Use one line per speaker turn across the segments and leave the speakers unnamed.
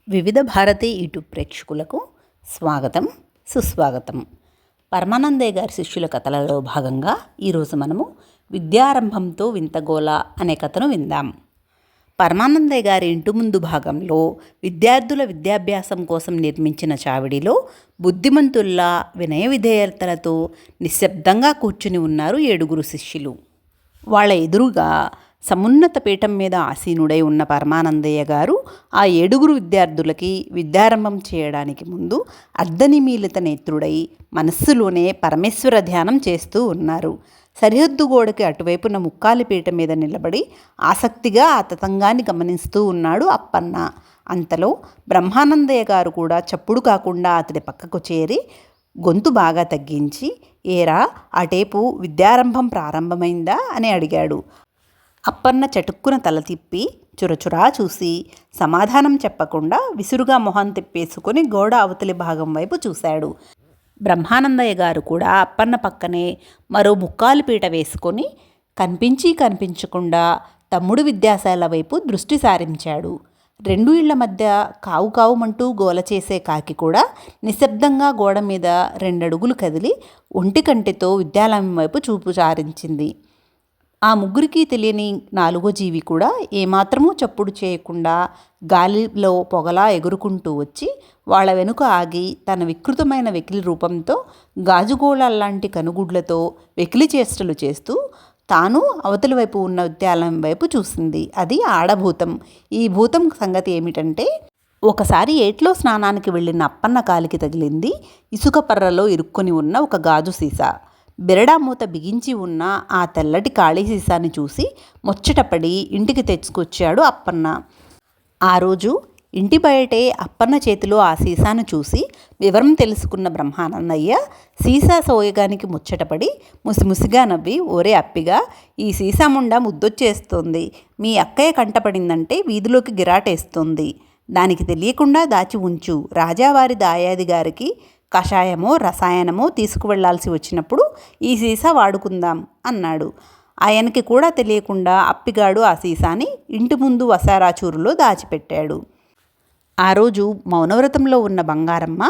వివిధ భారతి యూట్యూబ్ ప్రేక్షకులకు స్వాగతం, సుస్వాగతం. పరమానందయ్య గారి శిష్యుల కథలలో భాగంగా ఈరోజు మనము విద్యారంభంతో వింతగోల అనే కథను విందాం. పరమానందయ్య గారి ఇంటి ముందు భాగంలో విద్యార్థుల విద్యాభ్యాసం కోసం నిర్మించిన చావిడిలో బుద్ధిమంతుల్లా వినయ విధేయతలతో నిశ్శబ్దంగా కూర్చుని ఉన్నారు 7 శిష్యులు. వాళ్ళ ఎదురుగా సమున్నత పీఠం మీద ఆసీనుడై ఉన్న పరమానందయ్య గారు ఆ 7 విద్యార్థులకి విద్యారంభం చేయడానికి ముందు అర్ధనిమీలిత నేత్రుడై మనస్సులోనే పరమేశ్వర ధ్యానం చేస్తూ ఉన్నారు. సరిహద్దు గోడకి అటువైపున ముక్కాలి పీఠం మీద నిలబడి ఆసక్తిగా ఆ తతంగాన్ని గమనిస్తూ ఉన్నాడు అప్పన్న. అంతలో బ్రహ్మానందయ్య గారు కూడా చప్పుడు కాకుండా అతడి పక్కకు చేరి గొంతు బాగా తగ్గించి, ఏరా అటేపు విద్యారంభం ప్రారంభమైందా అని అడిగాడు. అప్పన్న చటుక్కున తల తిప్పి చురచురా చూసి సమాధానం చెప్పకుండా విసురుగా మొహం తిప్పేసుకొని గోడ అవతలి భాగం వైపు చూశాడు. బ్రహ్మానందయ్య గారు కూడా అప్పన్న పక్కనే మరో ముక్కాలు పీట వేసుకొని కనిపించకుండా తమ్ముడు విద్యాశాల వైపు దృష్టి సారించాడు. 2 ఇళ్ల మధ్య కావు కావుమంటూ గోల చేసే కాకి కూడా నిశ్శబ్దంగా గోడ మీద 2 అడుగులు కదిలి ఒంటి కంటితో విద్యాలయం వైపు చూపు సారించింది. ఆ ముగ్గురికి తెలియని 4వ జీవి కూడా ఏమాత్రమూ చప్పుడు చేయకుండా గాలిలో పొగలా ఎగురుకుంటూ వచ్చి వాళ్ళ వెనుక ఆగి తన వికృతమైన వెకిలి రూపంతో గాజుగోళాల్లాంటి కనుగుడ్లతో వెకిలి చేష్టలు చేస్తూ తాను అవతలి వైపు ఉన్న విద్యాలయం వైపు చూసింది. అది ఆడభూతం. ఈ భూతం సంగతి ఏమిటంటే, ఒకసారి ఏట్లో స్నానానికి వెళ్ళిన అప్పన్న కాలికి తగిలింది ఇసుక పర్రలో ఇరుక్కొని ఉన్న ఒక గాజు సీసా. బెరడా మూత బిగించి ఉన్న ఆ తెల్లటి ఖాళీ సీసాని చూసి ముచ్చటపడి ఇంటికి తెచ్చుకొచ్చాడు అప్పన్న. ఆ రోజు ఇంటి బయటే అప్పన్న చేతిలో ఆ సీసాను చూసి వివరం తెలుసుకున్న బ్రహ్మానందయ్య సీసా సోయగానికి ముచ్చటపడి ముసిముసిగా నవ్వి, ఓరే అప్పిగా, ఈ సీసా ముండా ముద్దొచ్చేస్తోంది. మీ అక్కయ్య కంటపడిందంటే వీధిలోకి గిరాటేస్తోంది. దానికి తెలియకుండా దాచి ఉంచు. రాజావారి దాయాది గారికి కషాయమో రసాయనమో తీసుకువెళ్లాల్సి వచ్చినప్పుడు ఈ సీసా వాడుకుందాం అన్నాడు. ఆయనకి కూడా తెలియకుండా అప్పిగాడు ఆ సీసాని ఇంటి ముందు వసారాచూరులో దాచిపెట్టాడు. ఆ రోజు మౌనవ్రతంలో ఉన్న బంగారమ్మ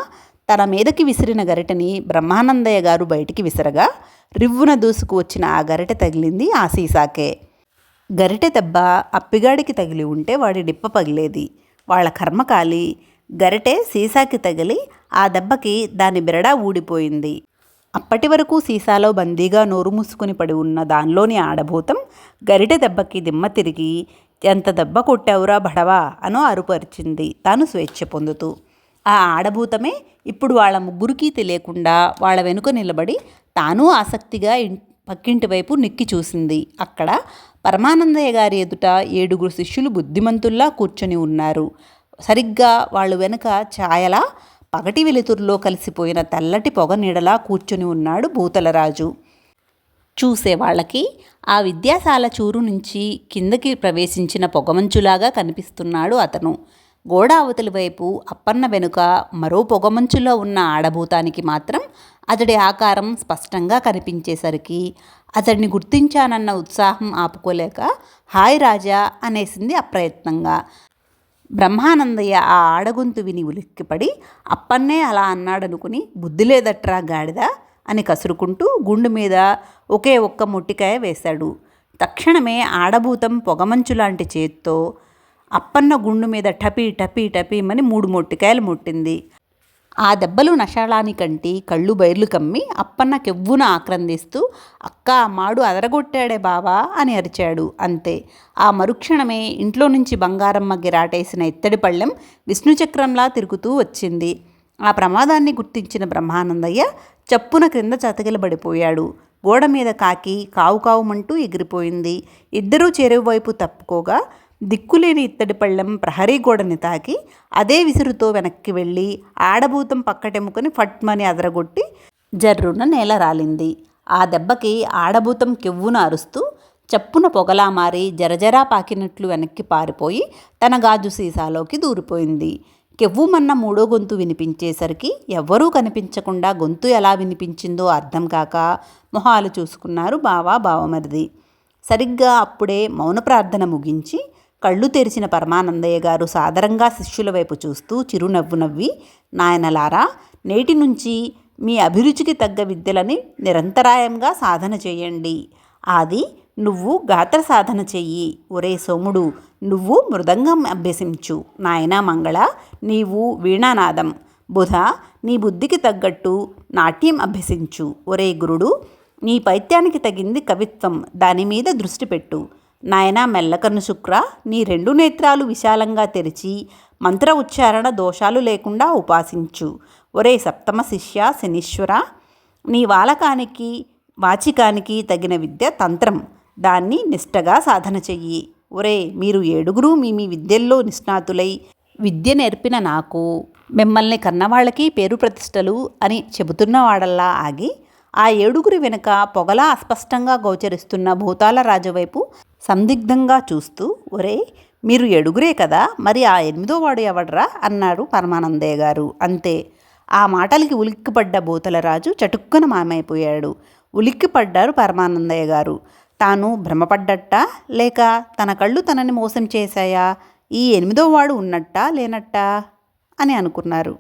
తన మీదకి విసిరిన గరిటెని బ్రహ్మానందయ్య గారు బయటికి విసరగా రివ్వున దూసుకు వచ్చిన ఆ గరిటె తగిలింది ఆ సీసాకే. గరిటె దెబ్బ అప్పిగాడికి తగిలి ఉంటే వాడి డిప్ప పగిలేది. వాళ్ళ కర్మకాలి గరిటె సీసాకి తగిలి ఆ దెబ్బకి దాని బెరడా ఊడిపోయింది. అప్పటి వరకు సీసాలో బందీగా నోరు మూసుకుని పడి ఉన్న దానిలోని ఆడభూతం గరిటె దెబ్బకి దిమ్మ తిరిగి, ఎంత దెబ్బ కొట్టావురా బడవా అనో అరుపరిచింది తాను స్వేచ్ఛ పొందుతూ. ఆ ఆడభూతమే ఇప్పుడు వాళ్ళ ముగ్గురికి తెలియకుండా వాళ్ళ వెనుక నిలబడి తాను ఆసక్తిగా పక్కింటి వైపు నిక్కి చూసింది. అక్కడ పరమానందయ్య గారి ఎదుట 7 శిష్యులు బుద్ధిమంతుల్లా కూర్చొని ఉన్నారు. సరిగ్గా వాళ్ళు వెనుక ఛాయలా పగటి వెలుతురులో కలిసిపోయిన తెల్లటి పొగ నీడలా కూర్చుని ఉన్నాడు భూతలరాజు. చూసే వాళ్ళకి ఆ విద్యాశాల చూరు నుంచి కిందకి ప్రవేశించిన పొగమంచులాగా కనిపిస్తున్నాడు అతను. గోడ అవతలి వైపు అప్పన్న వెనుక మరో పొగమంచులో ఉన్న ఆడభూతానికి మాత్రం అతడి ఆకారం స్పష్టంగా కనిపించేసరికి అతడిని గుర్తించానన్న ఉత్సాహం ఆపుకోలేక హాయ్ రాజా అనేసింది అప్రయత్నంగా. బ్రహ్మానందయ్య ఆ ఆడగొంతు విని ఉలిక్కిపడి అప్పన్నే అలా అన్నాడనుకుని బుద్ధి లేదట్రా గాడిద అని కసురుకుంటూ గుండు మీద ఒకే ఒక్క మొట్టికాయ వేశాడు. తక్షణమే ఆడభూతం పొగమంచులాంటి చేత్తో అప్పన్న గుండు మీద టపీ టపీ టపీమని 3 మొట్టికాయలు ముట్టింది. ఆ దెబ్బలు నషాళానికంటి కళ్ళు బైర్లు కమ్మి అప్పన్న కెవ్వున ఆక్రందిస్తూ, అక్కా మాడు అదరగొట్టాడే బావా అని అరిచాడు. అంతే. ఆ మరుక్షణమే ఇంట్లో నుంచి బంగారమ్మ గిరాటేసిన ఇత్తడి పళ్ళెం విష్ణుచక్రంలా తిరుగుతూ వచ్చింది. ఆ ప్రమాదాన్ని గుర్తించిన బ్రహ్మానందయ్య చప్పున క్రింద చతకిలబడిపోయాడు. గోడ మీద కాకి కావు కావుమంటూ ఎగిరిపోయింది. ఇద్దరూ చెరువు వైపు తప్పుకోగా దిక్కులేని ఇత్తడి పళ్ళెం ప్రహరీ గోడని తాకి అదే విసురుతో వెనక్కి వెళ్ళి ఆడభూతం పక్కటెముకని ఫట్మని అదరగొట్టి జర్రున నేల రాలింది. ఆ దెబ్బకి ఆడభూతం కెవ్వున అరుస్తూ చప్పున పొగలా మారి జరజరా పాకినట్లు వెనక్కి పారిపోయి తన గాజు సీసాలోకి దూరిపోయింది. కెవ్వుమన్న 3వ గొంతు వినిపించేసరికి ఎవ్వరూ కనిపించకుండా గొంతు ఎలా వినిపించిందో అర్థం కాక మొహాలు చూసుకున్నారు బావా బావమరిది. సరిగ్గా అప్పుడే మౌన ప్రార్థన ముగించి కళ్ళు తెరిచిన పరమానందయ్య గారు సాదరంగా శిష్యుల వైపు చూస్తూ చిరునవ్వు నవ్వి, నాయనలారా, నేటి నుంచి మీ అభిరుచికి తగ్గ విద్యలని నిరంతరాయంగా సాధన చేయండి. ఆది, నువ్వు గాత్ర సాధన చెయ్యి. ఒరే సోముడు, నువ్వు మృదంగం అభ్యసించు. నాయనా మంగళ, నీవు వీణానాదం. బుధ, నీ బుద్ధికి తగ్గట్టు నాట్యం అభ్యసించు. ఒరే గురుడు, నీ పైత్యానికి తగింది కవిత్వం, దాని మీద దృష్టి పెట్టు. నాయనా మెల్లకన్ను శుక్ర, నీ 2 నేత్రాలు విశాలంగా తెరిచి మంత్ర ఉచ్చారణ దోషాలు లేకుండా ఉపాసించు. ఒరే సప్తమ శిష్య శనీశ్వర, నీ వాచికానికి తగిన విద్య తంత్రం, దాన్ని నిష్టగా సాధన చెయ్యి. ఒరే మీరు 7 మీ విద్యల్లో నిష్ణాతులై విద్య నేర్పిన నాకు మిమ్మల్ని కన్నవాళ్ళకి పేరు ప్రతిష్టలు అని చెబుతున్నవాడల్లా ఆగి ఆ 7 వెనుక పొగలా అస్పష్టంగా గోచరిస్తున్న భూతాల రాజు వైపు సందిగ్ధంగా చూస్తూ, ఒరే మీరు 7 కదా, మరి ఆ 8వ వాడు ఎవడ్రా అన్నాడు పరమానందయ్య గారు. అంతే. ఆ మాటలకి ఉలిక్కిపడ్డ భూతలరాజు చటుక్కున మాయమైపోయాడు. ఉలిక్కిపడ్డారు పరమానందయ్య గారు. తాను భ్రమపడ్డట్టా లేక తన కళ్ళు తనని మోసం చేశాయా, ఈ 8వ వాడు ఉన్నట్టా లేనట్టా అని అనుకున్నారు.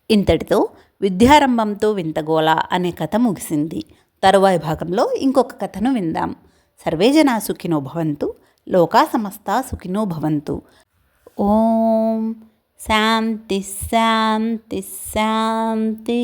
ఇంతటితో విద్యారంభంతో వింతగోళ అనే కథ ముగిసింది. తరువాయి భాగంలో ఇంకొక కథను విందాం. సర్వే జనా సుఖినో భవంతు, లోకా సమస్తా సుఖినో భవంతు. ఓం శాంతి శాంతి శాంతి.